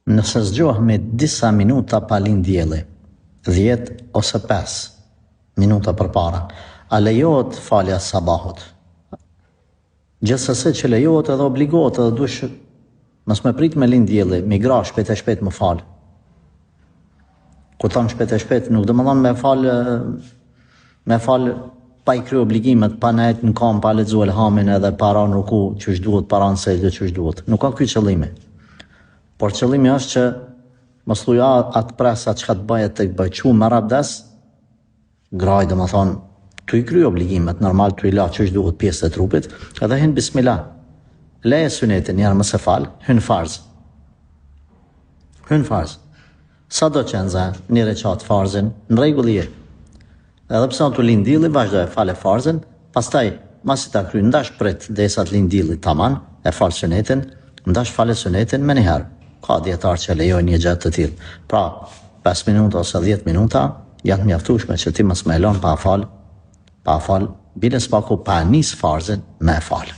Nëse zgjohemi disa minuta pa lind dielli, 10 ose 5 minuta përpara, a lejohet falja sabahut? Gjithsesi që lejohet edhe obligohet edhe dush mos me prit me lind dielli, mi gra shpejt e shpejt më fal. Ku thon shpejt e shpejt nuk do të thonë me fal pa i kry obligimet, pa nejt në kam, pa lexu elhamin edhe para në ruku që duhet, para në sejdë që duhet. Nuk ka ky qëllimi. Por qëllimi është që mos thuj atë presa çka të bëhet të bëj çu me abdes, graj do të thonë tu i kry obligimet, normal tu i la që duhet pjesë të trupit, edhe hin bismillah. Leje sunetin, njerë mëse fal, hyn farz. Hyn farz. Sa do qenëza, një reqat farzin, në rregull je. Edhe pse tu lind dielli, vazhdoj fale farzin, pastaj masi ta kry ndash prit derisa të lind dielli tamam, e fal sunetin, ndash fale sunetin më një herë. Ka dietar që lejojnë një gjatë të tillë. Pra, 5 minuta ose 10 minuta janë të mjaftueshme që ti mos më elon pa fal, bile s'paku pa nis farzin me fal.